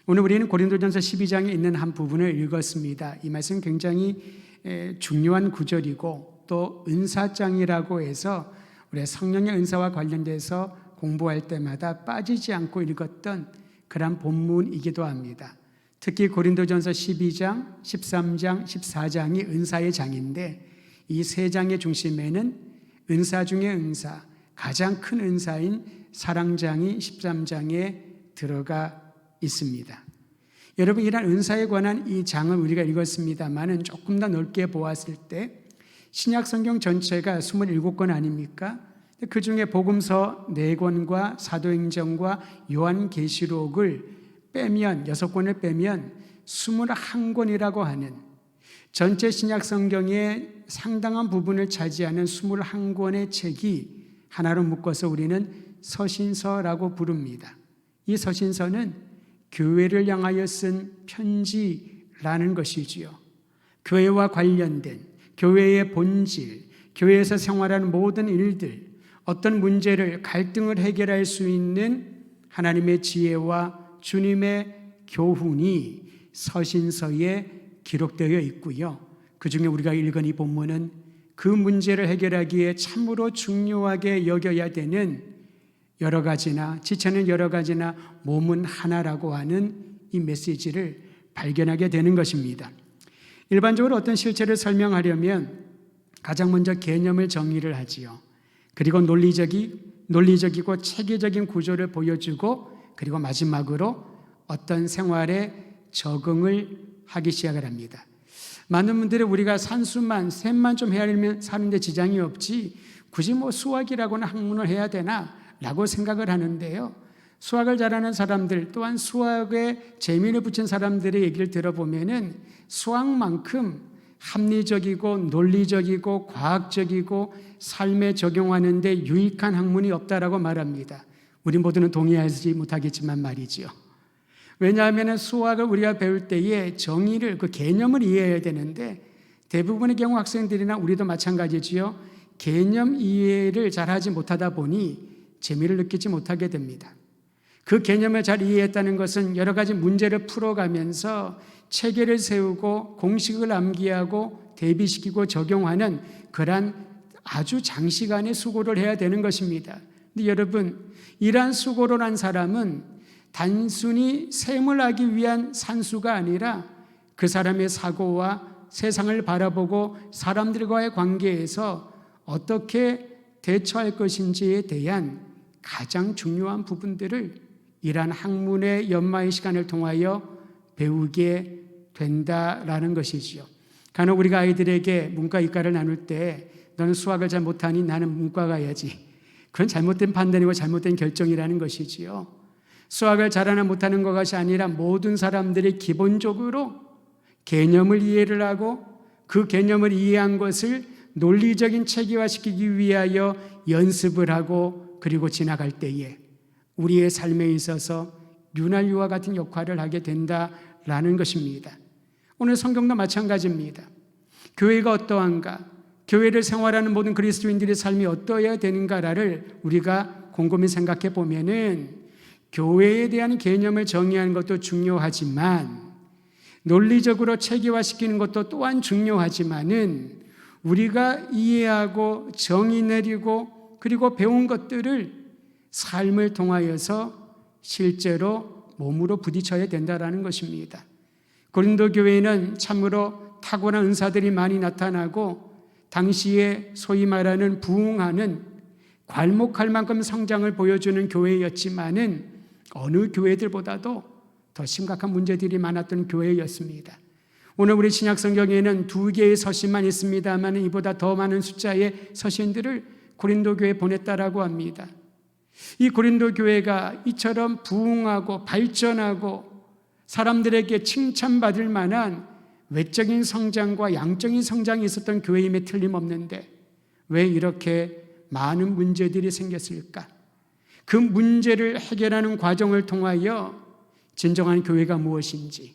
오늘 우리는 고린도전서 12장에 있는 한 부분을 읽었습니다. 이 말씀 굉장히 중요한 구절이고 또 은사장이라고 해서 우리 성령의 은사와 관련돼서 공부할 때마다 빠지지 않고 읽었던 그런 본문이기도 합니다. 특히 고린도전서 12장, 13장, 14장이 은사의 장인데 이 세 장의 중심에는 은사 중의 은사, 가장 큰 은사인 사랑장이 13장에 들어가 있습니다. 여러분, 이런 은사에 관한 이 장을 우리가 읽었습니다만은 조금 더 넓게 보았을 때 신약 성경 전체가 27권 아닙니까? 그 중에 복음서 4권과 사도행전과 요한계시록을 빼면 6권을 빼면 21권이라고 하는 전체 신약 성경의 상당한 부분을 차지하는 21권의 책이 하나로 묶어서 우리는 서신서라고 부릅니다. 이 서신서는 교회를 향하여 쓴 편지라는 것이지요. 교회와 관련된 교회의 본질, 교회에서 생활하는 모든 일들, 어떤 문제를 갈등을 해결할 수 있는 하나님의 지혜와 주님의 교훈이 서신서에 기록되어 있고요. 그 중에 우리가 읽은 이 본문은 그 문제를 해결하기에 참으로 중요하게 여겨야 되는 여러 가지나 지체는 여러 가지나 몸은 하나라고 하는 이 메시지를 발견하게 되는 것입니다. 일반적으로 어떤 실체를 설명하려면 가장 먼저 개념을 정의를 하지요. 그리고 논리적이고 체계적인 구조를 보여주고 그리고 마지막으로 어떤 생활에 적응을 하기 시작을 합니다. 많은 분들이 우리가 산수만 셈만 좀 헤아리면 사는데 지장이 없지 굳이 수학이라고는 학문을 해야 되나 라고 생각을 하는데요. 수학을 잘하는 사람들 또한 수학에 재미를 붙인 사람들의 얘기를 들어보면은 수학만큼 합리적이고 논리적이고 과학적이고 삶에 적용하는 데 유익한 학문이 없다라고 말합니다. 우리 모두는 동의하지 못하겠지만 말이지요. 왜냐하면 수학을 우리가 배울 때에 정의를, 그 개념을 이해해야 되는데 대부분의 경우 학생들이나 우리도 마찬가지지요. 개념 이해를 잘하지 못하다 보니 재미를 느끼지 못하게 됩니다. 그 개념을 잘 이해했다는 것은 여러 가지 문제를 풀어가면서 체계를 세우고 공식을 암기하고 대비시키고 적용하는 그러한 아주 장시간의 수고를 해야 되는 것입니다. 근데 여러분, 이러한 수고를 한 사람은 단순히 셈을 하기 위한 산수가 아니라 그 사람의 사고와 세상을 바라보고 사람들과의 관계에서 어떻게 대처할 것인지에 대한 가장 중요한 부분들을 이러한 학문의 연마의 시간을 통하여 배우게 된다라는 것이지요. 간혹 우리가 아이들에게 문과 이과를 나눌 때 너는 수학을 잘 못하니 나는 문과 가야지. 그건 잘못된 판단이고 잘못된 결정이라는 것이지요. 수학을 잘하나 못하는 것이 아니라 모든 사람들이 기본적으로 개념을 이해를 하고 그 개념을 이해한 것을 논리적인 체계화시키기 위하여 연습을 하고 그리고 지나갈 때에 우리의 삶에 있어서 윤활유와 같은 역할을 하게 된다라는 것입니다. 오늘 성경도 마찬가지입니다. 교회가 어떠한가? 교회를 생활하는 모든 그리스도인들의 삶이 어떠해야 되는가를 우리가 곰곰이 생각해 보면은 교회에 대한 개념을 정의하는 것도 중요하지만 논리적으로 체계화시키는 것도 또한 중요하지만은 우리가 이해하고 정의 내리고 그리고 배운 것들을 삶을 통하여서 실제로 몸으로 부딪혀야 된다는 것입니다. 고린도 교회는 참으로 탁월한 은사들이 많이 나타나고 당시에 소위 말하는 부흥하는 괄목할 만큼 성장을 보여주는 교회였지만은 어느 교회들보다도 더 심각한 문제들이 많았던 교회였습니다. 오늘 우리 신약 성경에는 2개의 서신만 있습니다만 이보다 더 많은 숫자의 서신들을 고린도 교회에 보냈다라고 합니다. 이 고린도 교회가 이처럼 부흥하고 발전하고 사람들에게 칭찬받을 만한 외적인 성장과 양적인 성장이 있었던 교회임에 틀림없는데 왜 이렇게 많은 문제들이 생겼을까? 그 문제를 해결하는 과정을 통하여 진정한 교회가 무엇인지,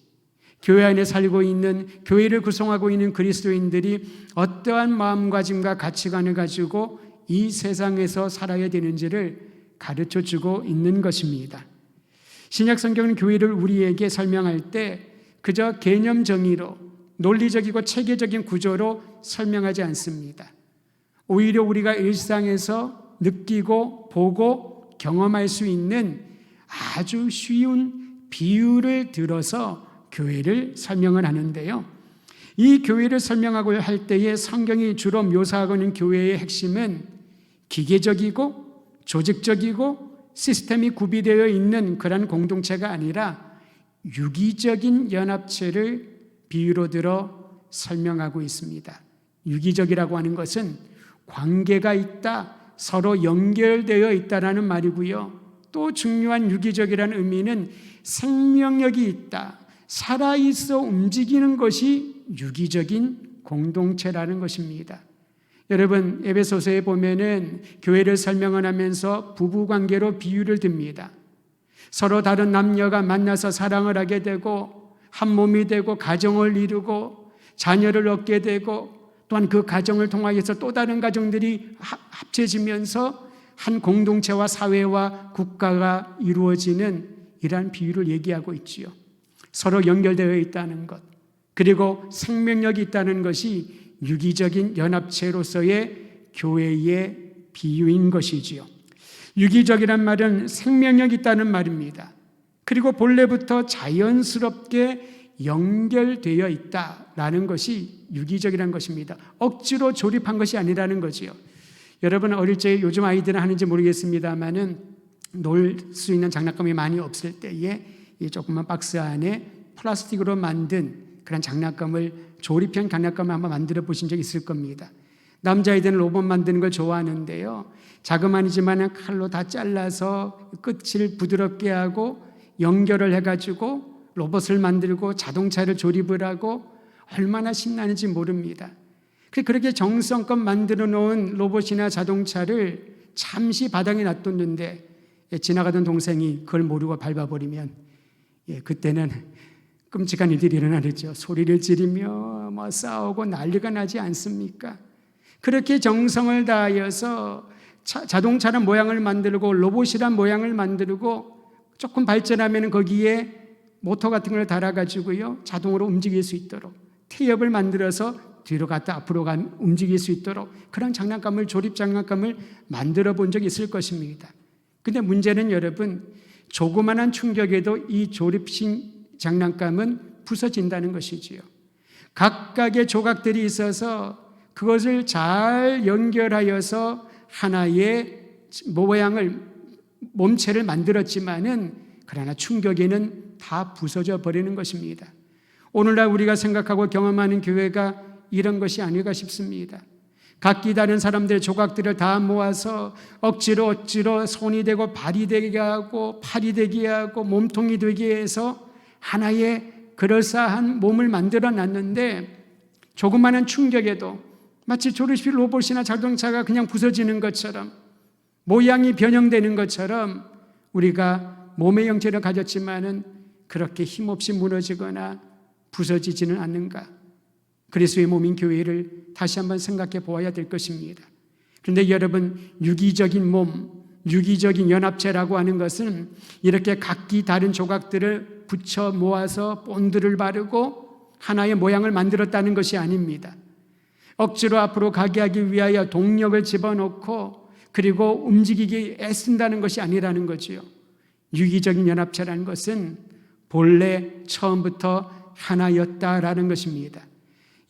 교회 안에 살고 있는, 교회를 구성하고 있는 그리스도인들이 어떠한 마음가짐과 가치관을 가지고 이 세상에서 살아야 되는지를 가르쳐주고 있는 것입니다. 신약 성경은 교회를 우리에게 설명할 때 그저 개념 정의로 논리적이고 체계적인 구조로 설명하지 않습니다. 오히려 우리가 일상에서 느끼고 보고 경험할 수 있는 아주 쉬운 비유를 들어서 교회를 설명을 하는데요. 이 교회를 설명하고 할 때에 성경이 주로 묘사하고 있는 교회의 핵심은 기계적이고 조직적이고 시스템이 구비되어 있는 그런 공동체가 아니라 유기적인 연합체를 비유로 들어 설명하고 있습니다. 유기적이라고 하는 것은 관계가 있다, 서로 연결되어 있다라는 말이고요. 또 중요한 유기적이라는 의미는 생명력이 있다, 살아있어 움직이는 것이 유기적인 공동체라는 것입니다. 여러분, 에베소서에 보면은 교회를 설명을 하면서 부부관계로 비유를 듭니다. 서로 다른 남녀가 만나서 사랑을 하게 되고 한 몸이 되고 가정을 이루고 자녀를 얻게 되고 또한 그 가정을 통하여서 또 다른 가정들이 합쳐지면서 한 공동체와 사회와 국가가 이루어지는 이러한 비유를 얘기하고 있지요. 서로 연결되어 있다는 것, 그리고 생명력이 있다는 것이 유기적인 연합체로서의 교회의 비유인 것이지요. 유기적이란 말은 생명력이 있다는 말입니다. 그리고 본래부터 자연스럽게 연결되어 있다라는 것이 유기적이라는 것입니다. 억지로 조립한 것이 아니라는 거지요. 여러분 어릴 때 요즘 아이들은 하는지 모르겠습니다만은 놀 수 있는 장난감이 많이 없을 때에 이 조그만 박스 안에 플라스틱으로 만든 그런 장난감을 조립형 장난감을 한번 만들어 보신 적 있을 겁니다. 남자아이들은 로봇 만드는 걸 좋아하는데요. 자그마니지만 칼로 다 잘라서 끝을 부드럽게 하고 연결을 해가지고 로봇을 만들고 자동차를 조립을 하고 얼마나 신나는지 모릅니다. 그렇게 정성껏 만들어 놓은 로봇이나 자동차를 잠시 바닥에 놔뒀는데 지나가던 동생이 그걸 모르고 밟아버리면 그때는 끔찍한 일들이 일어나죠. 소리를 지르며 싸우고 난리가 나지 않습니까? 그렇게 정성을 다하여서 자동차란 모양을 만들고 로봇이란 모양을 만들고 조금 발전하면 거기에 모터 같은 걸 달아가지고요 자동으로 움직일 수 있도록 태엽을 만들어서 뒤로 갔다 앞으로 움직일 수 있도록 그런 장난감을 조립 장난감을 만들어 본 적이 있을 것입니다. 근데 문제는 여러분 조그만한 충격에도 이 조립식 장난감은 부서진다는 것이지요. 각각의 조각들이 있어서 그것을 잘 연결하여서 하나의 모양을 몸체를 만들었지만은 그러나 충격에는 다 부서져 버리는 것입니다. 오늘날 우리가 생각하고 경험하는 교회가 이런 것이 아닐까 싶습니다. 각기 다른 사람들의 조각들을 다 모아서 억지로 손이 되고 발이 되게 하고 팔이 되게 하고 몸통이 되게 해서 하나의 그럴싸한 몸을 만들어 놨는데 조그마한 충격에도 마치 조립식 로봇이나 자동차가 그냥 부서지는 것처럼 모양이 변형되는 것처럼 우리가 몸의 형체를 가졌지만은 그렇게 힘없이 무너지거나 부서지지는 않는가? 그리스도의 몸인 교회를 다시 한번 생각해 보아야 될 것입니다. 그런데 여러분 유기적인 몸, 유기적인 연합체라고 하는 것은 이렇게 각기 다른 조각들을 붙여 모아서 본드를 바르고 하나의 모양을 만들었다는 것이 아닙니다. 억지로 앞으로 가게 하기 위하여 동력을 집어넣고 그리고 움직이기 애쓴다는 것이 아니라는 거지요. 유기적인 연합체라는 것은 본래 처음부터 하나였다라는 것입니다.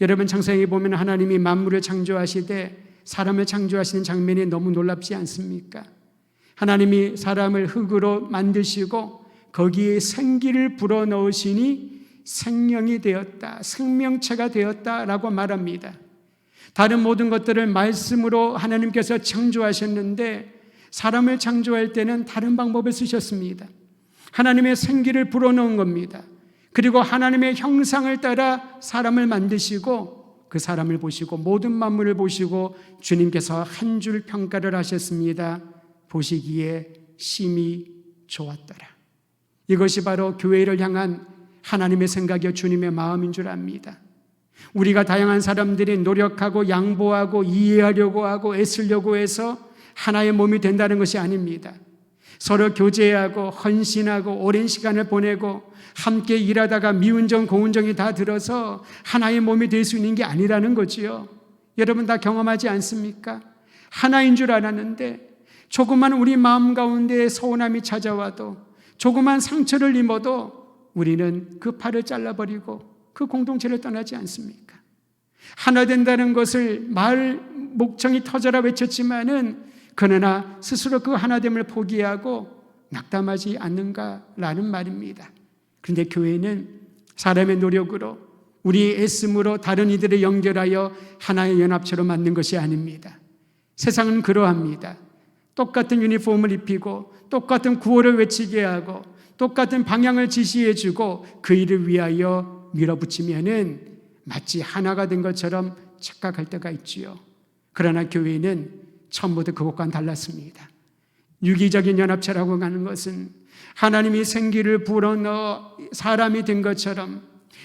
여러분 창세기에 보면 하나님이 만물을 창조하시되 사람을 창조하시는 장면이 너무 놀랍지 않습니까? 하나님이 사람을 흙으로 만드시고 거기에 생기를 불어넣으시니 생명이 되었다, 생명체가 되었다라고 말합니다. 다른 모든 것들을 말씀으로 하나님께서 창조하셨는데 사람을 창조할 때는 다른 방법을 쓰셨습니다. 하나님의 생기를 불어넣은 겁니다. 그리고 하나님의 형상을 따라 사람을 만드시고 그 사람을 보시고 모든 만물을 보시고 주님께서 한 줄 평가를 하셨습니다. 보시기에 심히 좋았더라. 이것이 바로 교회를 향한 하나님의 생각이요 주님의 마음인 줄 압니다. 우리가 다양한 사람들이 노력하고 양보하고 이해하려고 하고 애쓰려고 해서 하나의 몸이 된다는 것이 아닙니다. 서로 교제하고 헌신하고 오랜 시간을 보내고 함께 일하다가 미운 정 고운 정이 다 들어서 하나의 몸이 될 수 있는 게 아니라는 거지요. 여러분 다 경험하지 않습니까? 하나인 줄 알았는데 조그만 우리 마음 가운데 서운함이 찾아와도 조그만 상처를 입어도 우리는 그 팔을 잘라버리고 그 공동체를 떠나지 않습니까? 하나 된다는 것을 마을 목청이 터져라 외쳤지만은 그러나 스스로 그 하나됨을 포기하고 낙담하지 않는가라는 말입니다. 그런데 교회는 사람의 노력으로 우리의 애씀으로 다른 이들을 연결하여 하나의 연합체로 만든 것이 아닙니다. 세상은 그러합니다. 똑같은 유니폼을 입히고 똑같은 구호를 외치게 하고 똑같은 방향을 지시해주고 그 일을 위하여 밀어붙이면은 마치 하나가 된 것처럼 착각할 때가 있지요. 그러나 교회는 처음부터 그것과는 달랐습니다. 유기적인 연합체라고 하는 것은 하나님이 생기를 불어넣어 사람이 된 것처럼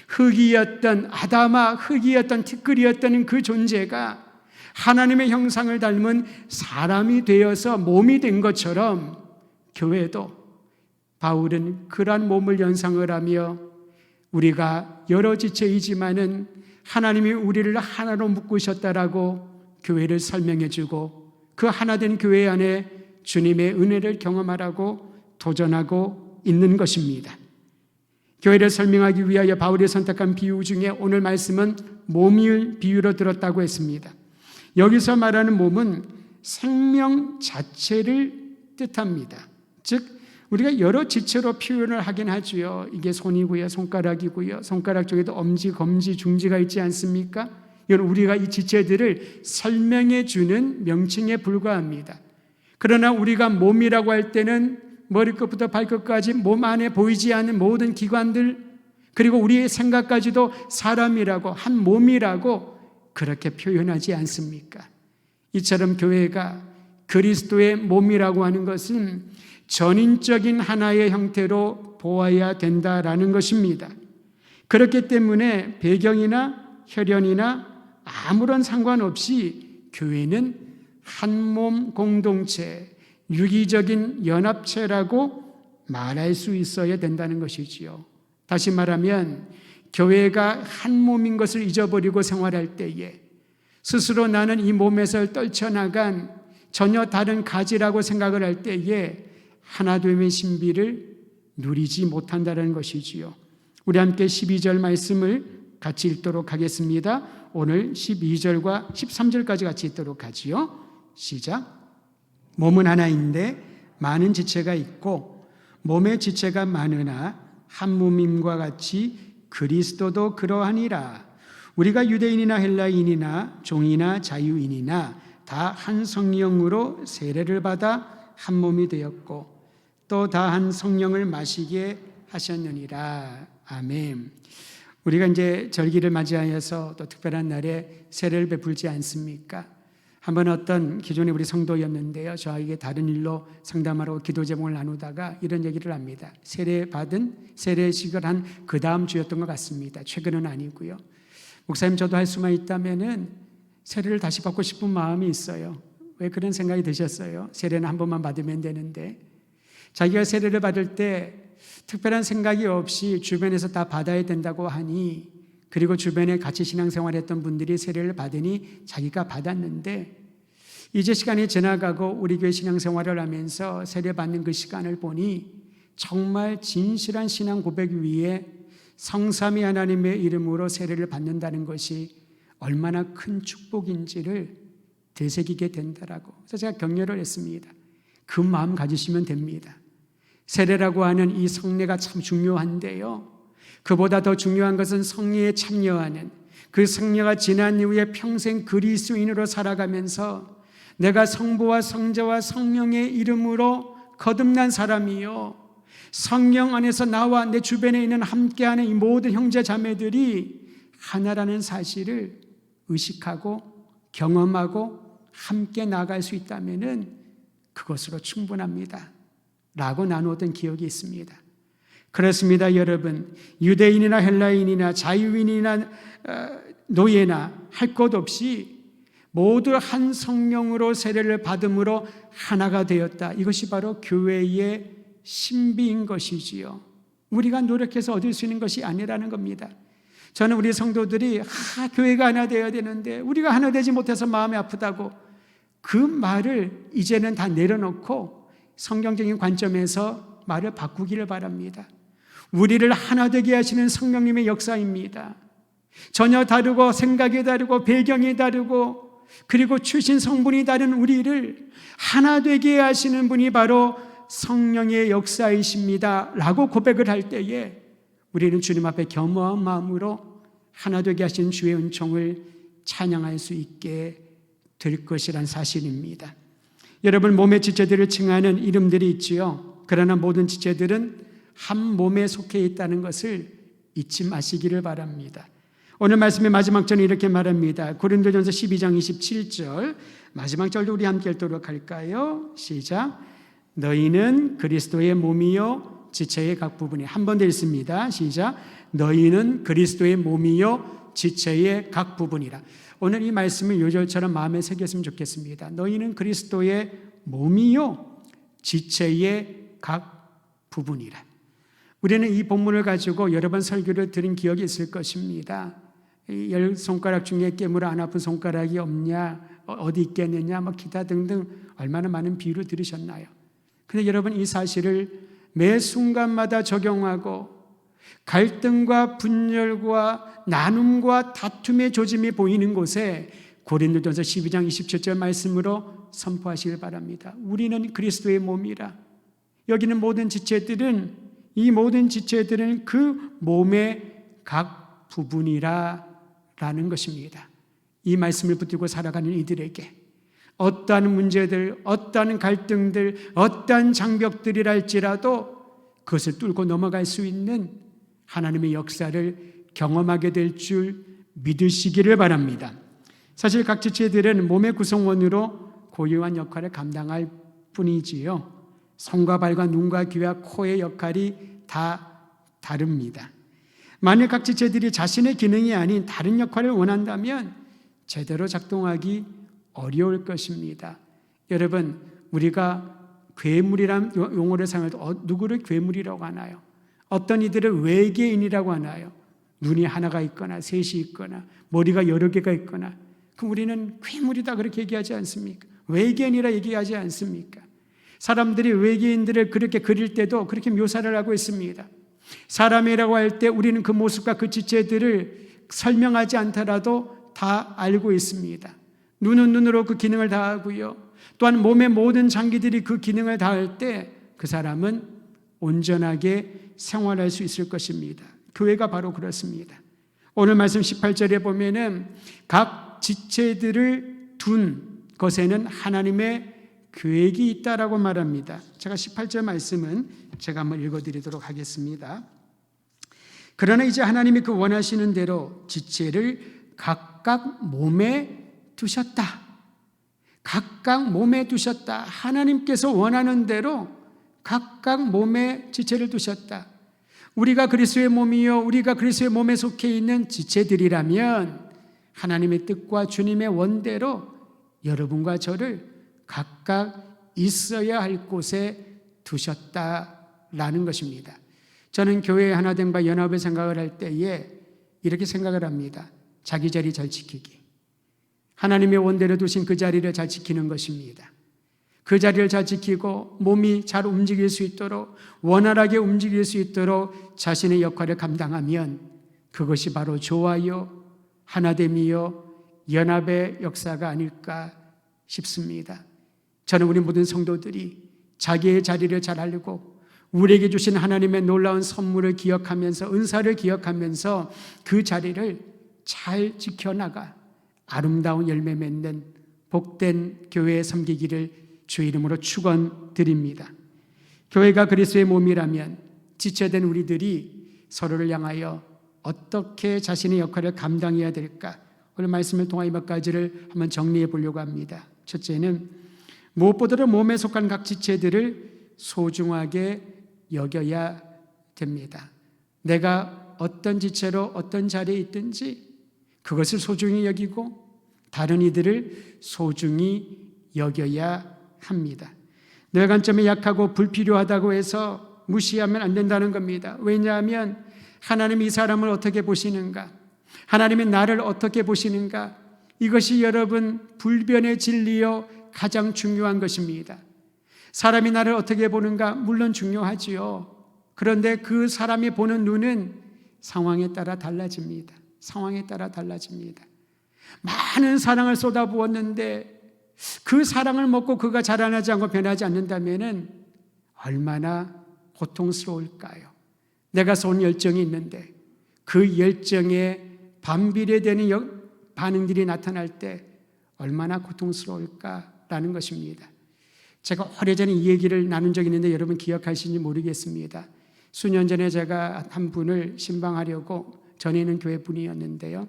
흙이었던 아담아 흙이었던 티끌이었던 그 존재가 하나님의 형상을 닮은 사람이 되어서 몸이 된 것처럼 교회도 바울은 그러한 몸을 연상을 하며 우리가 여러 지체이지만은 하나님이 우리를 하나로 묶으셨다라고 교회를 설명해 주고 그 하나된 교회 안에 주님의 은혜를 경험하라고 도전하고 있는 것입니다. 교회를 설명하기 위하여 바울이 선택한 비유 중에 오늘 말씀은 몸을 비유로 들었다고 했습니다. 여기서 말하는 몸은 생명 자체를 뜻합니다. 즉 우리가 여러 지체로 표현을 하긴 하지요. 이게 손이고요, 손가락이고요. 손가락 중에도 엄지, 검지, 중지가 있지 않습니까? 이건 우리가 이 지체들을 설명해 주는 명칭에 불과합니다. 그러나 우리가 몸이라고 할 때는 머리끝부터 발끝까지 몸 안에 보이지 않는 모든 기관들 그리고 우리의 생각까지도 사람이라고 한 몸이라고 그렇게 표현하지 않습니까? 이처럼 교회가 그리스도의 몸이라고 하는 것은 전인적인 하나의 형태로 보아야 된다라는 것입니다. 그렇기 때문에 배경이나 혈연이나 아무런 상관없이 교회는 한 몸 공동체, 유기적인 연합체라고 말할 수 있어야 된다는 것이지요. 다시 말하면 교회가 한 몸인 것을 잊어버리고 생활할 때에 스스로 나는 이 몸에서 떨쳐나간 전혀 다른 가지라고 생각을 할 때에 하나됨의 신비를 누리지 못한다는 것이지요. 우리 함께 12절 말씀을 같이 읽도록 하겠습니다. 오늘 12절과 13절까지 같이 읽도록 하지요. 시작. 몸은 하나인데 많은 지체가 있고 몸의 지체가 많으나 한 몸임과 같이 그리스도도 그러하니라. 우리가 유대인이나 헬라인이나 종이나 자유인이나 다 한 성령으로 세례를 받아 한 몸이 되었고 또 다 한 성령을 마시게 하셨느니라. 아멘. 우리가 이제 절기를 맞이하여서 또 특별한 날에 세례를 베풀지 않습니까? 한번 어떤 기존의 우리 성도였는데요. 저에게 다른 일로 상담하러 기도 제목을 나누다가 이런 얘기를 합니다. 세례식을 한 그 다음 주였던 것 같습니다. 최근은 아니고요. 목사님 저도 할 수만 있다면은 세례를 다시 받고 싶은 마음이 있어요. 왜 그런 생각이 드셨어요? 세례는 한 번만 받으면 되는데 자기가 세례를 받을 때 특별한 생각이 없이 주변에서 다 받아야 된다고 하니 그리고 주변에 같이 신앙생활했던 분들이 세례를 받으니 자기가 받았는데 이제 시간이 지나가고 우리 교회 신앙생활을 하면서 세례받는 그 시간을 보니 정말 진실한 신앙 고백 위에 성삼위 하나님의 이름으로 세례를 받는다는 것이 얼마나 큰 축복인지를 되새기게 된다라고. 그래서 제가 격려를 했습니다. 그 마음 가지시면 됩니다. 세례라고 하는 이 성례가 참 중요한데요. 그보다 더 중요한 것은 성례에 참여하는 그 성례가 지난 이후에 평생 그리스도인으로 살아가면서 내가 성부와 성자와 성령의 이름으로 거듭난 사람이요 성령 안에서 나와 내 주변에 있는 함께하는 이 모든 형제 자매들이 하나라는 사실을 의식하고 경험하고 함께 나갈 수 있다면 그것으로 충분합니다 라고 나누었던 기억이 있습니다. 그렇습니다. 여러분, 유대인이나 헬라인이나 자유인이나 노예나 할 것 없이 모두 한 성령으로 세례를 받음으로 하나가 되었다. 이것이 바로 교회의 신비인 것이지요. 우리가 노력해서 얻을 수 있는 것이 아니라는 겁니다. 저는 우리 성도들이 교회가 하나 되어야 되는데 우리가 하나 되지 못해서 마음이 아프다고 그 말을 이제는 다 내려놓고 성경적인 관점에서 말을 바꾸기를 바랍니다. 우리를 하나 되게 하시는 성령님의 역사입니다. 전혀 다르고 생각이 다르고 배경이 다르고 그리고 출신 성분이 다른 우리를 하나 되게 하시는 분이 바로 성령의 역사이십니다 라고 고백을 할 때에 우리는 주님 앞에 겸허한 마음으로 하나 되게 하신 주의 은총을 찬양할 수 있게 될 것이란 사실입니다. 여러분, 몸의 지체들을 칭하는 이름들이 있지요. 그러나 모든 지체들은 한 몸에 속해 있다는 것을 잊지 마시기를 바랍니다. 오늘 말씀의 마지막 절은 이렇게 말합니다. 고린도전서 12장 27절 마지막 절도 우리 함께 읽도록 할까요? 시작. 너희는 그리스도의 몸이요 지체의 각 부분이. 한 번 더 읽습니다. 시작. 너희는 그리스도의 몸이요 지체의 각 부분이라. 오늘 이 말씀을 요절처럼 마음에 새겼으면 좋겠습니다. 너희는 그리스도의 몸이요 지체의 각 부분이라. 우리는 이 본문을 가지고 여러 번 설교를 들은 기억이 있을 것입니다. 10손가락 중에 깨물어 안 아픈 손가락이 없냐, 어디 있겠느냐, 기타 등등 얼마나 많은 비유를 들으셨나요? 근데 여러분, 이 사실을 매 순간마다 적용하고 갈등과 분열과 나눔과 다툼의 조짐이 보이는 곳에 고린도전서 12장 27절 말씀으로 선포하시길 바랍니다. 우리는 그리스도의 몸이라. 여기는 이 모든 지체들은 그 몸의 각 부분이라라는 것입니다. 이 말씀을 붙들고 살아가는 이들에게 어떠한 문제들, 어떠한 갈등들, 어떠한 장벽들이랄지라도 그것을 뚫고 넘어갈 수 있는 하나님의 역사를 경험하게 될 줄 믿으시기를 바랍니다. 사실 각 지체들은 몸의 구성원으로 고유한 역할을 감당할 뿐이지요. 손과 발과 눈과 귀와 코의 역할이 다 다릅니다. 만일 각 지체들이 자신의 기능이 아닌 다른 역할을 원한다면 제대로 작동하기 어려울 것입니다. 여러분, 우리가 괴물이란 용어를 사용할 때 누구를 괴물이라고 하나요? 어떤 이들을 외계인이라고 하나요? 눈이 하나가 있거나 셋이 있거나 머리가 여러 개가 있거나, 그럼 우리는 괴물이다 그렇게 얘기하지 않습니까? 외계인이라 얘기하지 않습니까? 사람들이 외계인들을 그렇게 그릴 때도 그렇게 묘사를 하고 있습니다. 사람이라고 할 때 우리는 그 모습과 그 지체들을 설명하지 않더라도 다 알고 있습니다. 눈은 눈으로 그 기능을 다하고요. 또한 몸의 모든 장기들이 그 기능을 다할 때 그 사람은 온전하게 생활할 수 있을 것입니다. 교회가 바로 그렇습니다. 오늘 말씀 18절에 보면은 각 지체들을 둔 것에는 하나님의 계획이 있다라고 말합니다. 제가 18절 말씀은 제가 한번 읽어드리도록 하겠습니다. 그러나 이제 하나님이 그 원하시는 대로 지체를 각각 몸에 두셨다. 각각 몸에 두셨다. 하나님께서 원하는 대로 각각 몸에 지체를 두셨다. 우리가 그리스도의 몸이요, 우리가 그리스도의 몸에 속해 있는 지체들이라면 하나님의 뜻과 주님의 원대로 여러분과 저를 각각 있어야 할 곳에 두셨다라는 것입니다. 저는 교회의 하나됨과 연합을 생각을 할 때에 이렇게 생각을 합니다. 자기 자리 잘 지키기. 하나님의 원대로 두신 그 자리를 잘 지키는 것입니다. 그 자리를 잘 지키고 몸이 잘 움직일 수 있도록, 원활하게 움직일 수 있도록 자신의 역할을 감당하면 그것이 바로 조화요, 하나됨이요, 연합의 역사가 아닐까 싶습니다. 저는 우리 모든 성도들이 자기의 자리를 잘 알고 우리에게 주신 하나님의 놀라운 선물을 기억하면서, 은사를 기억하면서 그 자리를 잘 지켜나가 아름다운 열매 맺는 복된 교회에 섬기기를 주의 이름으로 축원드립니다. 교회가 그리스도의 몸이라면 지체된 우리들이 서로를 향하여 어떻게 자신의 역할을 감당해야 될까? 오늘 말씀을 통하여 몇 가지를 한번 정리해 보려고 합니다. 첫째는 무엇보다도 몸에 속한 각 지체들을 소중하게 여겨야 됩니다. 내가 어떤 지체로 어떤 자리에 있든지 그것을 소중히 여기고 다른 이들을 소중히 여겨야 합니다. 내 관점에 약하고 불필요하다고 해서 무시하면 안 된다는 겁니다. 왜냐하면 하나님이 이 사람을 어떻게 보시는가, 하나님이 나를 어떻게 보시는가, 이것이 여러분 불변의 진리요 가장 중요한 것입니다. 사람이 나를 어떻게 보는가 물론 중요하지요. 그런데 그 사람이 보는 눈은 상황에 따라 달라집니다. 상황에 따라 달라집니다. 많은 사랑을 쏟아부었는데 그 사랑을 먹고 그가 자라나지 않고 변하지 않는다면 얼마나 고통스러울까요? 내가 쏜 열정이 있는데 그 열정에 반비례되는 반응들이 나타날 때 얼마나 고통스러울까라는 것입니다. 제가 오래전에 이 얘기를 나눈 적이 있는데 여러분 기억하시는지 모르겠습니다. 수년 전에 제가 한 분을 신방하려고 전에 있는 교회 분이었는데요,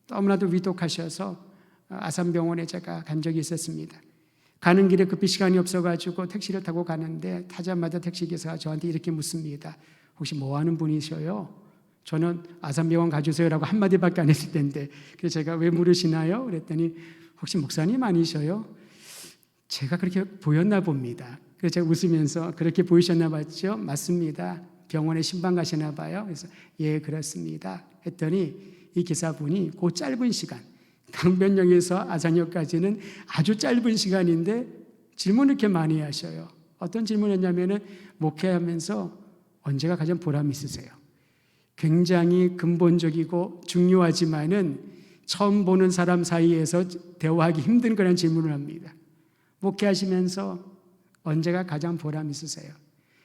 너무나도 위독하셔서 아산병원에 제가 간 적이 있었습니다. 가는 길에 급히 시간이 없어가지고 택시를 타고 가는데 타자마자 택시기사가 저한테 이렇게 묻습니다. 혹시 뭐 하는 분이셔요? 저는 아산병원 가주세요라고 한마디밖에 안 했을 텐데, 그래서 제가 왜 물으시나요? 그랬더니 혹시 목사님 아니셔요? 제가 그렇게 보였나 봅니다. 그래서 제가 웃으면서 그렇게 보이셨나 봤죠? 맞습니다. 병원에 신방 가시나 봐요. 그래서 예 그렇습니다 했더니 이 기사분이 그 짧은 시간, 강변역에서 아산역까지는 아주 짧은 시간인데 질문을 이렇게 많이 하셔요. 어떤 질문을 했냐면은 목회하면서 언제가 가장 보람 있으세요? 굉장히 근본적이고 중요하지만은 처음 보는 사람 사이에서 대화하기 힘든 그런 질문을 합니다. 목회하시면서 언제가 가장 보람 있으세요?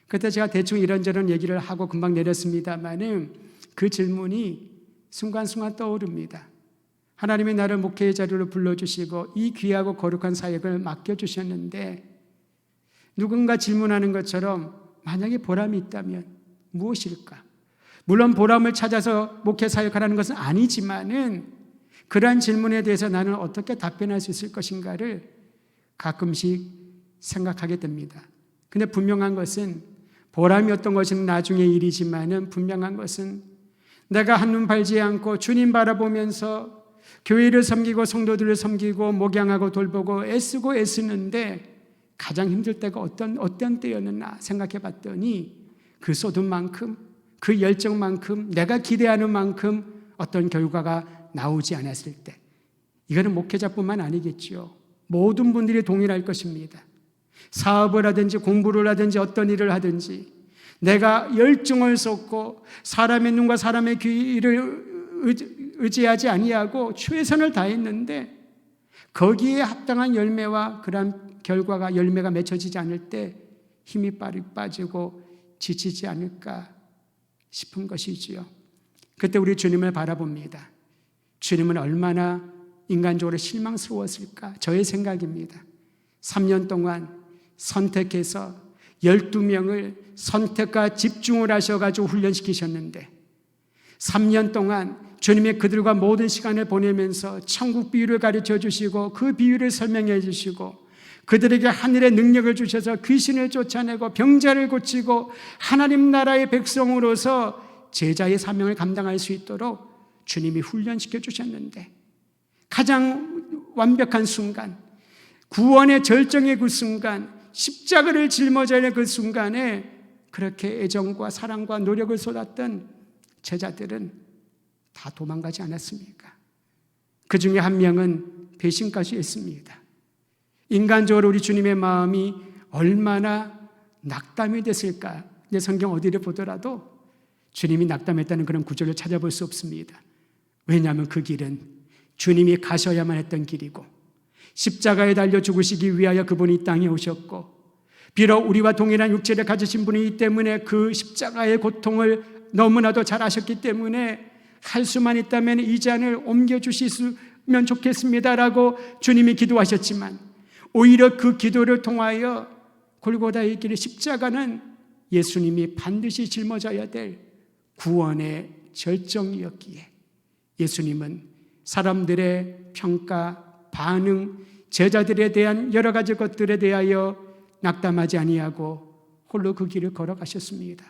그때 제가 대충 이런저런 얘기를 하고 금방 내렸습니다만은 그 질문이 순간순간 떠오릅니다. 하나님이 나를 목회의 자리로 불러주시고 이 귀하고 거룩한 사역을 맡겨주셨는데 누군가 질문하는 것처럼 만약에 보람이 있다면 무엇일까? 물론 보람을 찾아서 목회 사역하라는 것은 아니지만은 그러한 질문에 대해서 나는 어떻게 답변할 수 있을 것인가를 가끔씩 생각하게 됩니다. 근데 분명한 것은 보람이 어떤 것은 나중의 일이지만은 분명한 것은 내가 한눈 팔지 않고 주님 바라보면서 교회를 섬기고 성도들을 섬기고 목양하고 돌보고 애쓰고 애쓰는데 가장 힘들 때가 어떤 때였나 생각해 봤더니 그 쏟음만큼 그 열정만큼 내가 기대하는 만큼 어떤 결과가 나오지 않았을 때, 이거는 목회자뿐만 아니겠죠. 모든 분들이 동일할 것입니다. 사업을 하든지 공부를 하든지 어떤 일을 하든지 내가 열정을 쏟고 사람의 눈과 사람의 귀를 의지하지 아니하고 최선을 다했는데 거기에 합당한 열매와 그러한 결과가 열매가 맺혀지지 않을 때 힘이 빠지고 지치지 않을까 싶은 것이지요. 그때 우리 주님을 바라봅니다. 주님은 얼마나 인간적으로 실망스러웠을까? 저의 생각입니다. 3년 동안 선택해서 12명을 선택과 집중을 하셔가지고 훈련시키셨는데 3년 동안 주님이 그들과 모든 시간을 보내면서 천국 비유를 가르쳐 주시고 그 비유를 설명해 주시고 그들에게 하늘의 능력을 주셔서 귀신을 쫓아내고 병자를 고치고 하나님 나라의 백성으로서 제자의 사명을 감당할 수 있도록 주님이 훈련시켜 주셨는데 가장 완벽한 순간, 구원의 절정의 그 순간, 십자가를 짊어져야 할 그 순간에 그렇게 애정과 사랑과 노력을 쏟았던 제자들은 다 도망가지 않았습니까? 그 중에 한 명은 배신까지 했습니다. 인간적으로 우리 주님의 마음이 얼마나 낙담이 됐을까? 이제 성경 어디를 보더라도 주님이 낙담했다는 그런 구절을 찾아볼 수 없습니다. 왜냐하면 그 길은 주님이 가셔야만 했던 길이고 십자가에 달려 죽으시기 위하여 그분이 이 땅에 오셨고 비록 우리와 동일한 육체를 가지신 분이기 때문에 그 십자가의 고통을 너무나도 잘 아셨기 때문에 할 수만 있다면 이 잔을 옮겨주시면 좋겠습니다라고 주님이 기도하셨지만 오히려 그 기도를 통하여 골고다의 길 십자가는 예수님이 반드시 짊어져야 될 구원의 절정이었기에 예수님은 사람들의 평가, 반응, 제자들에 대한 여러 가지 것들에 대하여 낙담하지 아니하고 홀로 그 길을 걸어가셨습니다.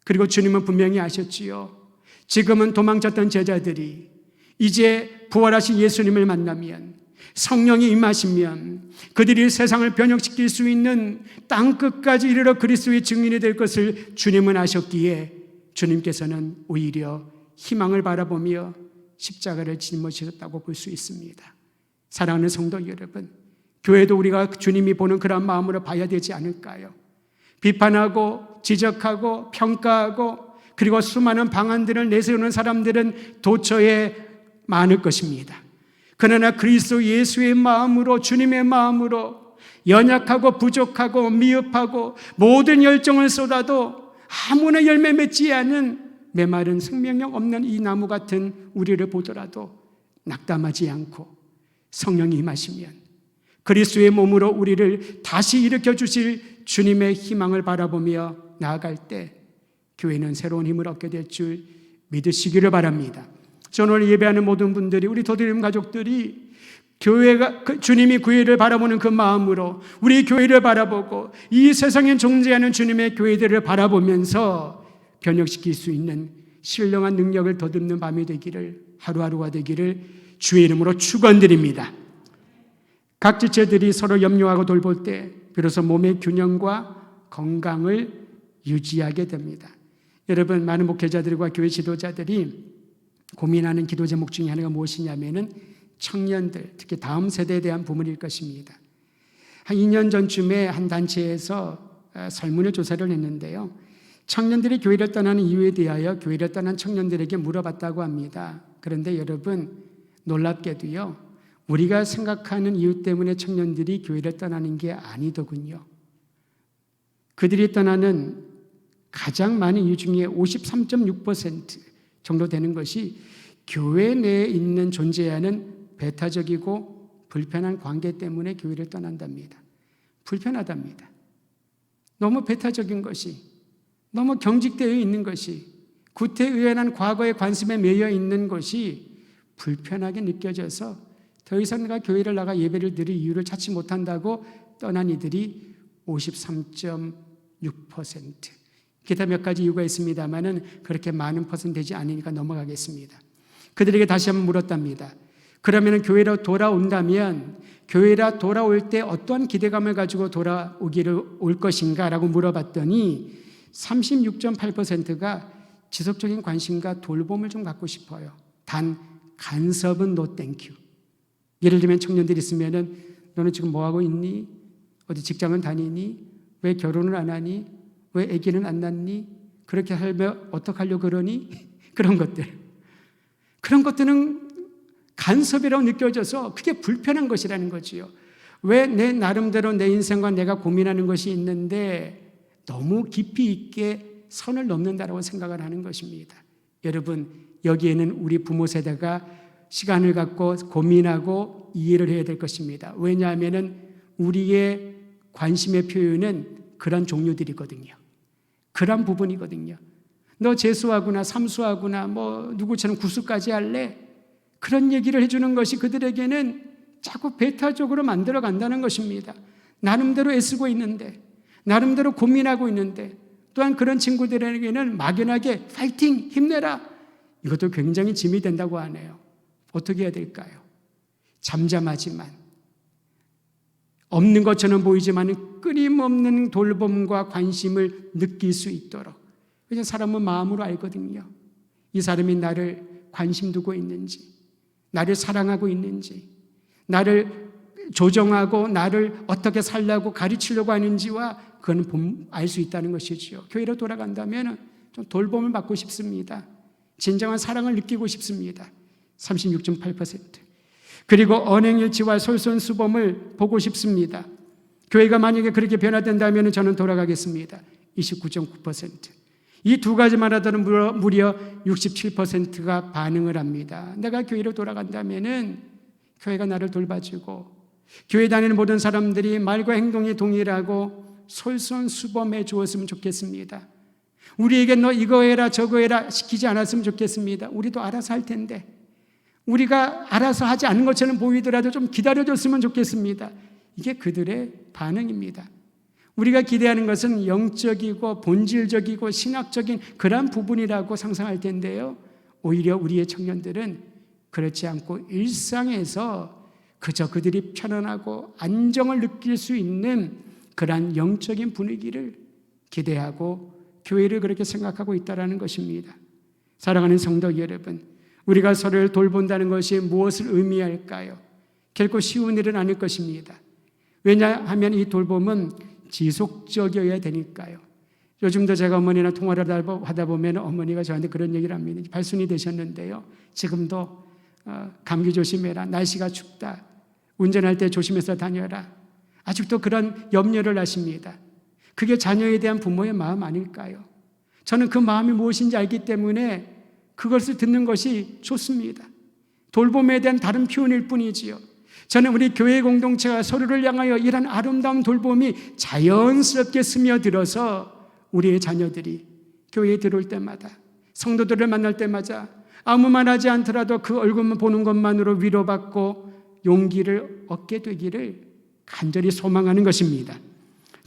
그리고 주님은 분명히 아셨지요. 지금은 도망쳤던 제자들이 이제 부활하신 예수님을 만나면 성령이 임하시면 그들이 세상을 변혁시킬 수 있는 땅끝까지 이르러 그리스도의 증인이 될 것을 주님은 아셨기에 주님께서는 오히려 희망을 바라보며 십자가를 짊어지셨다고 볼 수 있습니다. 사랑하는 성도 여러분, 교회도 우리가 주님이 보는 그런 마음으로 봐야 되지 않을까요? 비판하고 지적하고 평가하고 그리고 수많은 방안들을 내세우는 사람들은 도처에 많을 것입니다. 그러나 그리스도 예수의 마음으로, 주님의 마음으로 연약하고 부족하고 미흡하고 모든 열정을 쏟아도 아무나 열매 맺지 않은 메마른 생명력 없는 이 나무 같은 우리를 보더라도 낙담하지 않고 성령이 임하시면 그리스도의 몸으로 우리를 다시 일으켜 주실 주님의 희망을 바라보며 나아갈 때 교회는 새로운 힘을 얻게 될 줄 믿으시기를 바랍니다. 저는 오늘 예배하는 모든 분들이, 우리 도드림 가족들이 교회가, 주님이 교회를 바라보는 그 마음으로 우리 교회를 바라보고 이 세상에 존재하는 주님의 교회들을 바라보면서 변혁시킬 수 있는 신령한 능력을 더듬는 밤이 되기를, 하루하루가 되기를 주의 이름으로 축원드립니다. 각 지체들이 서로 염려하고 돌볼 때 비로소 몸의 균형과 건강을 유지하게 됩니다. 여러분, 많은 목회자들과 교회 지도자들이 고민하는 기도 제목 중에 하나가 무엇이냐면은 청년들, 특히 다음 세대에 대한 부분일 것입니다. 한 2년 전쯤에 한 단체에서 설문조사를 했는데요. 청년들이 교회를 떠나는 이유에 대하여 교회를 떠난 청년들에게 물어봤다고 합니다. 그런데 여러분, 놀랍게도요, 우리가 생각하는 이유 때문에 청년들이 교회를 떠나는 게 아니더군요. 그들이 떠나는 가장 많은 이유 중에 53.6% 정도 되는 것이 교회 내에 있는 존재하는 배타적이고 불편한 관계 때문에 교회를 떠난답니다. 불편하답니다. 너무 배타적인 것이, 너무 경직되어 있는 것이, 구태의연한 과거의 관심에 매여 있는 것이 불편하게 느껴져서 더 이상 내가 교회를 나가 예배를 드릴 이유를 찾지 못한다고 떠난 이들이 53.6%. 기타 몇 가지 이유가 있습니다만은 그렇게 많은 퍼센트 되지 않으니까 넘어가겠습니다. 그들에게 다시 한번 물었답니다. 그러면 교회로 돌아온다면 교회라 돌아올 때 어떠한 기대감을 가지고 돌아오기를 올 것인가 라고 물어봤더니 36.8%가 지속적인 관심과 돌봄을 좀 갖고 싶어요. 단 간섭은 no thank you. 예를 들면 청년들이 있으면은 너는 지금 뭐 하고 있니? 어디 직장은 다니니? 왜 결혼을 안 하니? 왜 아기는 안 낳니? 그렇게 살면 어떡하려고 그러니? 그런 것들은 간섭이라고 느껴져서 그게 불편한 것이라는 거지요. 왜 내 나름대로 내 인생과 내가 고민하는 것이 있는데 너무 깊이 있게 선을 넘는다라고 생각을 하는 것입니다. 여러분, 여기에는 우리 부모 세대가 시간을 갖고 고민하고 이해를 해야 될 것입니다. 왜냐하면 우리의 관심의 표현은 그런 종류들이거든요. 그런 부분이거든요. 너 재수하구나, 삼수하구나, 뭐 누구처럼 구수까지 할래? 그런 얘기를 해주는 것이 그들에게는 자꾸 배타적으로 만들어 간다는 것입니다. 나름대로 애쓰고 있는데, 나름대로 고민하고 있는데, 또한 그런 친구들에게는 막연하게 파이팅, 힘내라, 이것도 굉장히 짐이 된다고 하네요. 어떻게 해야 될까요? 잠잠하지만, 없는 것처럼 보이지만 끊임없는 돌봄과 관심을 느낄 수 있도록. 왜냐하면 사람은 마음으로 알거든요. 이 사람이 나를 관심 두고 있는지, 나를 사랑하고 있는지, 나를 조정하고 나를 어떻게 살려고 가르치려고 하는지와 그건 알 수 있다는 것이죠. 교회로 돌아간다면 좀 돌봄을 받고 싶습니다. 진정한 사랑을 느끼고 싶습니다. 36.8%. 그리고 언행일치와 솔선수범을 보고 싶습니다. 교회가 만약에 그렇게 변화된다면 저는 돌아가겠습니다. 29.9%. 이 두 가지만 하더라도 무려 67%가 반응을 합니다. 내가 교회로 돌아간다면 교회가 나를 돌봐주고 교회 다니는 모든 사람들이 말과 행동이 동일하고 솔선수범해 주었으면 좋겠습니다. 우리에게 너 이거 해라 저거 해라 시키지 않았으면 좋겠습니다. 우리도 알아서 할 텐데 우리가 알아서 하지 않는 것처럼 보이더라도 좀 기다려줬으면 좋겠습니다. 이게 그들의 반응입니다. 우리가 기대하는 것은 영적이고 본질적이고 신학적인 그런 부분이라고 상상할 텐데요. 오히려 우리의 청년들은 그렇지 않고 일상에서 그저 그들이 편안하고 안정을 느낄 수 있는 그러한 영적인 분위기를 기대하고 교회를 그렇게 생각하고 있다는 것입니다. 사랑하는 성도 여러분, 우리가 서로를 돌본다는 것이 무엇을 의미할까요? 결코 쉬운 일은 아닐 것입니다. 왜냐하면 이 돌봄은 지속적이어야 되니까요. 요즘도 제가 어머니랑 통화를 하다 보면 어머니가 저한테 그런 얘기를 합니다. 발순이 되셨는데요, 지금도 감기 조심해라, 날씨가 춥다, 운전할 때 조심해서 다녀라, 아직도 그런 염려를 하십니다. 그게 자녀에 대한 부모의 마음 아닐까요? 저는 그 마음이 무엇인지 알기 때문에 그것을 듣는 것이 좋습니다. 돌봄에 대한 다른 표현일 뿐이지요. 저는 우리 교회 공동체가 서로를 향하여 이런 아름다운 돌봄이 자연스럽게 스며들어서 우리의 자녀들이 교회에 들어올 때마다, 성도들을 만날 때마다 아무 말 하지 않더라도 그 얼굴만 보는 것만으로 위로받고 용기를 얻게 되기를 간절히 소망하는 것입니다.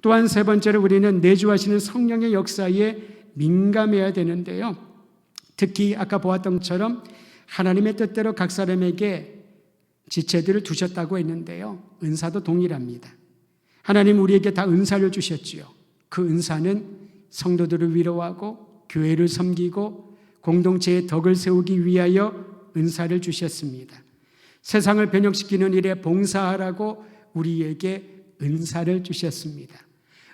또한 세 번째로 우리는 내주하시는 성령의 역사에 민감해야 되는데요, 특히 아까 보았던 것처럼 하나님의 뜻대로 각 사람에게 지체들을 두셨다고 했는데요, 은사도 동일합니다. 하나님 우리에게 다 은사를 주셨지요. 그 은사는 성도들을 위로하고 교회를 섬기고 공동체의 덕을 세우기 위하여 은사를 주셨습니다. 세상을 변혁시키는 일에 봉사하라고 우리에게 은사를 주셨습니다.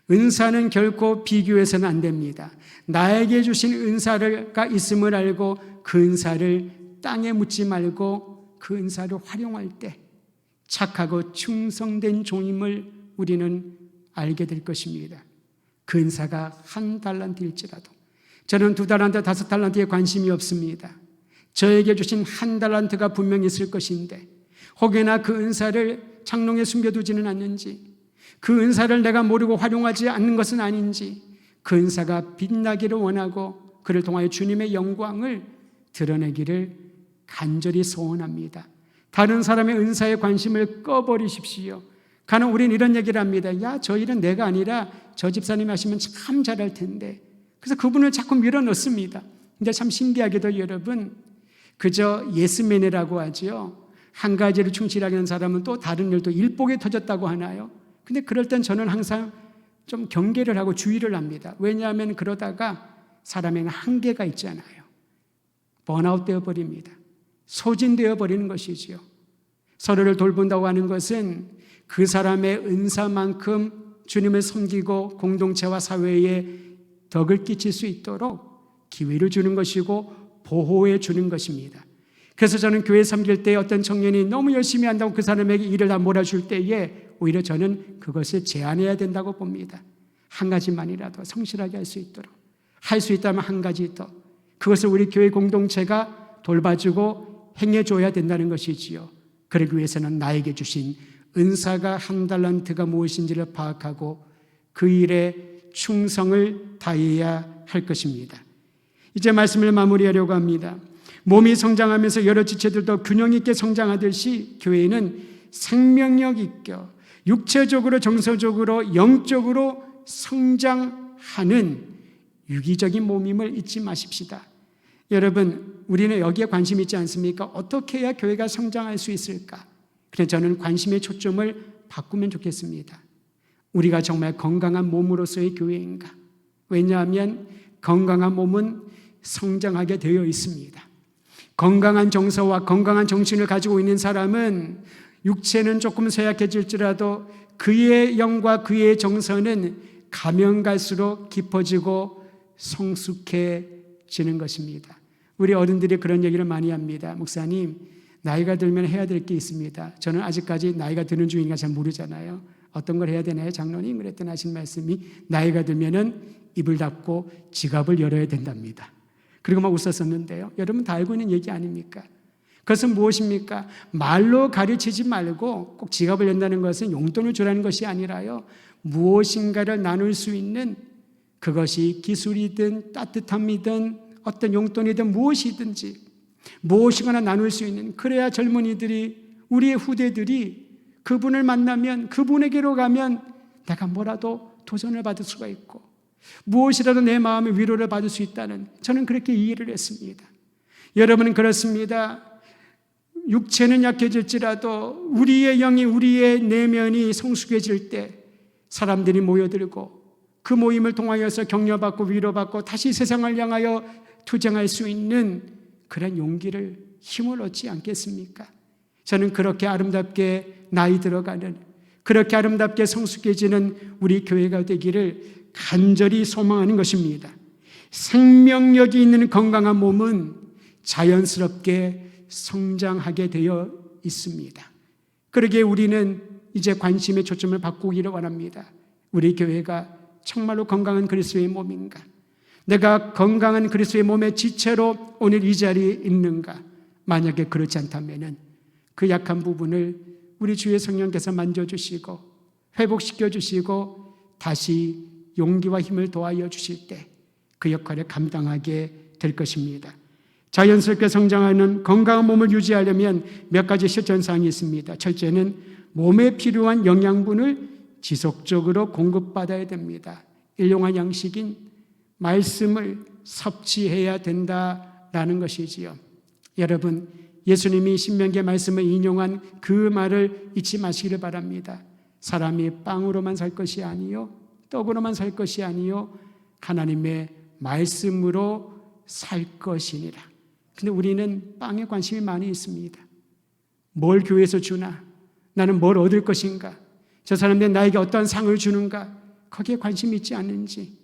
은사는 결코 비교해서는 안 됩니다. 나에게 주신 은사가 있음을 알고 그 은사를 땅에 묻지 말고 그 은사를 활용할 때 착하고 충성된 종임을 우리는 알게 될 것입니다. 그 은사가 1달란트일지라도 저는 2달란트, 5달란트에 관심이 없습니다. 저에게 주신 1달란트가 분명히 있을 것인데 혹여나 그 은사를 창롱에 숨겨두지는 않는지, 그 은사를 내가 모르고 활용하지 않는 것은 아닌지, 그 은사가 빛나기를 원하고 그를 통하여 주님의 영광을 드러내기를 간절히 소원합니다. 다른 사람의 은사에 관심을 꺼버리십시오. 가는 우리는 이런 얘기를 합니다. 야, 저 일은 내가 아니라 저 집사님이 하시면 참 잘할 텐데. 그래서 그분을 자꾸 밀어넣습니다. 근데 참 신기하게도 여러분, 그저 예스맨이라고 하죠. 한 가지를 충실하게 하는 사람은 또 다른 일도 일복에 터졌다고 하나요? 근데 그럴 땐 저는 항상 좀 경계를 하고 주의를 합니다. 왜냐하면 그러다가 사람에는 한계가 있잖아요. 번아웃 되어버립니다. 소진되어 버리는 것이지요. 서로를 돌본다고 하는 것은 그 사람의 은사만큼 주님을 섬기고 공동체와 사회에 덕을 끼칠 수 있도록 기회를 주는 것이고 보호해 주는 것입니다. 그래서 저는 교회 섬길 때 어떤 청년이 너무 열심히 한다고 그 사람에게 일을 다 몰아줄 때에 오히려 저는 그것을 제한해야 된다고 봅니다. 한 가지만이라도 성실하게 할 수 있도록, 할 수 있다면 한 가지 더, 그것을 우리 교회 공동체가 돌봐주고 행해줘야 된다는 것이지요. 그러기 위해서는 나에게 주신 은사가 1달란트가 무엇인지를 파악하고 그 일에 충성을 다해야 할 것입니다. 이제 말씀을 마무리하려고 합니다. 몸이 성장하면서 여러 지체들도 균형 있게 성장하듯이 교회는 생명력 있게 육체적으로 정서적으로 영적으로 성장하는 유기적인 몸임을 잊지 마십시다. 여러분, 우리는 여기에 관심 있지 않습니까? 어떻게 해야 교회가 성장할 수 있을까? 그래서 저는 관심의 초점을 바꾸면 좋겠습니다. 우리가 정말 건강한 몸으로서의 교회인가? 왜냐하면 건강한 몸은 성장하게 되어 있습니다. 건강한 정서와 건강한 정신을 가지고 있는 사람은 육체는 조금 쇠약해질지라도 그의 영과 그의 정서는 가면 갈수록 깊어지고 성숙해지는 것입니다. 우리 어른들이 그런 얘기를 많이 합니다. 목사님, 나이가 들면 해야 될 게 있습니다. 저는 아직까지 나이가 드는 중인가 잘 모르잖아요. 어떤 걸 해야 되나요? 장로님, 그랬더니 하신 말씀이 나이가 들면은 입을 닫고 지갑을 열어야 된답니다. 그리고 막 웃었었는데요. 여러분 다 알고 있는 얘기 아닙니까? 그것은 무엇입니까? 말로 가르치지 말고 꼭 지갑을 연다는 것은 용돈을 주라는 것이 아니라요, 무엇인가를 나눌 수 있는, 그것이 기술이든 따뜻함이든 어떤 용돈이든 무엇이든지 무엇이거나 나눌 수 있는, 그래야 젊은이들이, 우리의 후대들이 그분을 만나면, 그분에게로 가면 내가 뭐라도 도전을 받을 수가 있고 무엇이라도 내 마음의 위로를 받을 수 있다는, 저는 그렇게 이해를 했습니다. 여러분은 그렇습니다. 육체는 약해질지라도 우리의 영이, 우리의 내면이 성숙해질 때 사람들이 모여들고 그 모임을 통하여서 격려받고 위로받고 다시 세상을 향하여 투쟁할 수 있는 그런 용기를, 힘을 얻지 않겠습니까? 저는 그렇게 아름답게 나이 들어가는, 그렇게 아름답게 성숙해지는 우리 교회가 되기를 간절히 소망하는 것입니다. 생명력이 있는 건강한 몸은 자연스럽게 성장하게 되어 있습니다. 그러기에 우리는 이제 관심의 초점을 바꾸기를 원합니다. 우리 교회가 정말로 건강한 그리스도의 몸인가? 내가 건강한 그리스도의 몸의 지체로 오늘 이 자리에 있는가? 만약에 그렇지 않다면 그 약한 부분을 우리 주의 성령께서 만져주시고 회복시켜 주시고 다시 용기와 힘을 도와여 주실 때 그 역할을 감당하게 될 것입니다. 자연스럽게 성장하는 건강한 몸을 유지하려면 몇 가지 실천사항이 있습니다. 첫째는 몸에 필요한 영양분을 지속적으로 공급받아야 됩니다. 일용할 양식인 말씀을 섭취해야 된다라는 것이지요. 여러분, 예수님이 신명기의 말씀을 인용한 그 말을 잊지 마시기를 바랍니다. 사람이 빵으로만 살 것이 아니요 떡으로만 살 것이 아니요 하나님의 말씀으로 살 것이니라. 근데 우리는 빵에 관심이 많이 있습니다. 뭘 교회에서 주나? 나는 뭘 얻을 것인가? 저 사람들이 나에게 어떤 상을 주는가? 거기에 관심이 있지 않는지.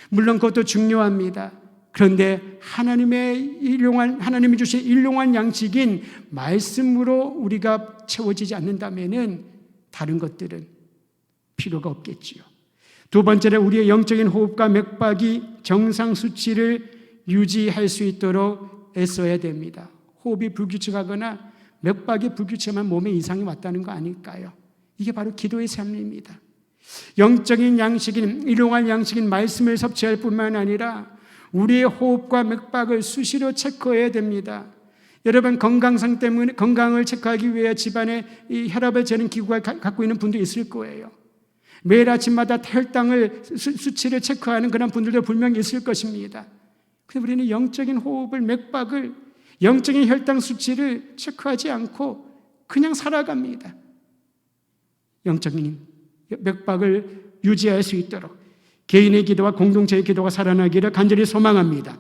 물론 그것도 중요합니다. 그런데 하나님이 주신 일용할 양식인 말씀으로 우리가 채워지지 않는다면은 다른 것들은 필요가 없겠지요. 두 번째는 우리의 영적인 호흡과 맥박이 정상 수치를 유지할 수 있도록 애써야 됩니다. 호흡이 불규칙하거나 맥박이 불규칙하면 몸에 이상이 왔다는 거 아닐까요? 이게 바로 기도의 삶입니다. 영적인 양식인, 일용할 양식인 말씀을 섭취할 뿐만 아니라 우리의 호흡과 맥박을 수시로 체크해야 됩니다. 여러분, 건강상 때문에 건강을 체크하기 위해 집안에 이 혈압을 재는 기구가 갖고 있는 분도 있을 거예요. 매일 아침마다 혈당을 수치를 체크하는 그런 분들도 분명히 있을 것입니다. 그런데 우리는 영적인 호흡을, 맥박을, 영적인 혈당 수치를 체크하지 않고 그냥 살아갑니다. 영적인 맥박을 유지할 수 있도록 개인의 기도와 공동체의 기도가 살아나기를 간절히 소망합니다.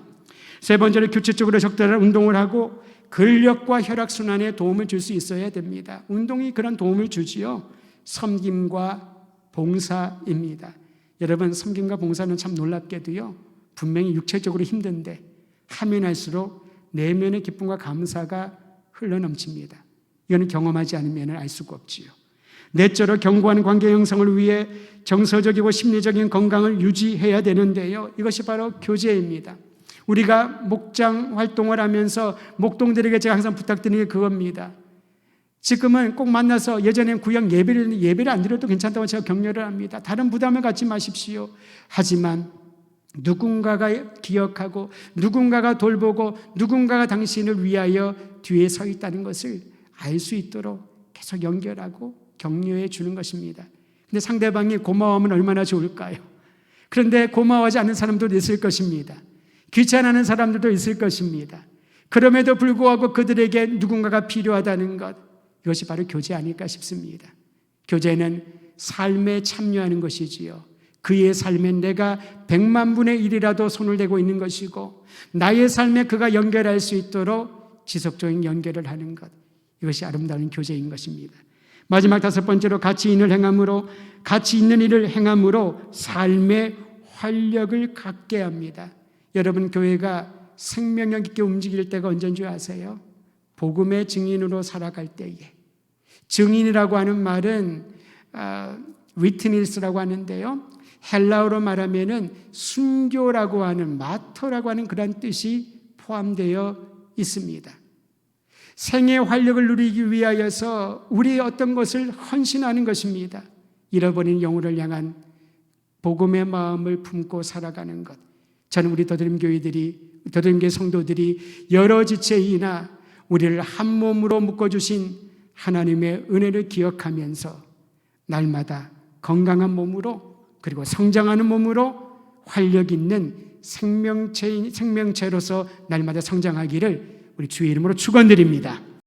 세 번째로 규칙적으로 적절한 운동을 하고 근력과 혈액순환에 도움을 줄 수 있어야 됩니다. 운동이 그런 도움을 주지요. 섬김과 봉사입니다. 여러분, 섬김과 봉사는 참 놀랍게도요, 분명히 육체적으로 힘든데 하면 할수록 내면의 기쁨과 감사가 흘러넘칩니다. 이거는 경험하지 않으면 알 수가 없지요. 넷째로 견고한 관계 형성을 위해 정서적이고 심리적인 건강을 유지해야 되는데요, 이것이 바로 교제입니다. 우리가 목장 활동을 하면서 목동들에게 제가 항상 부탁드리는 게 그겁니다. 지금은 꼭 만나서, 예전엔 구역 예배를 안 드려도 괜찮다고 제가 격려를 합니다. 다른 부담을 갖지 마십시오. 하지만 누군가가 기억하고 누군가가 돌보고 누군가가 당신을 위하여 뒤에 서 있다는 것을 알 수 있도록 계속 연결하고 격려해 주는 것입니다. 근데 상대방이 고마워하면 얼마나 좋을까요? 그런데 고마워하지 않는 사람도 있을 것입니다. 귀찮아하는 사람들도 있을 것입니다. 그럼에도 불구하고 그들에게 누군가가 필요하다는 것, 이것이 바로 교제 아닐까 싶습니다. 교제는 삶에 참여하는 것이지요. 그의 삶에 내가 100만 분의 1이라도 손을 대고 있는 것이고, 나의 삶에 그가 연결할 수 있도록 지속적인 연결을 하는 것, 이것이 아름다운 교제인 것입니다. 마지막 다섯 번째로 가치 있는 일을 행함으로 삶의 활력을 갖게 합니다. 여러분, 교회가 생명력 있게 움직일 때가 언제인 줄 아세요? 복음의 증인으로 살아갈 때에. 증인이라고 하는 말은 위트니스라고 하는데요, 헬라어로 말하면은 순교라고 하는, 마터라고 하는 그런 뜻이 포함되어 있습니다. 생의 활력을 누리기 위하여서 우리의 어떤 것을 헌신하는 것입니다. 잃어버린 영혼을 향한 복음의 마음을 품고 살아가는 것. 저는 우리 더드림교회 성도들이 여러 지체이나 우리를 한 몸으로 묶어주신 하나님의 은혜를 기억하면서 날마다 건강한 몸으로, 그리고 성장하는 몸으로 활력 있는 생명체로서 날마다 성장하기를 우리 주의 이름으로 축원드립니다.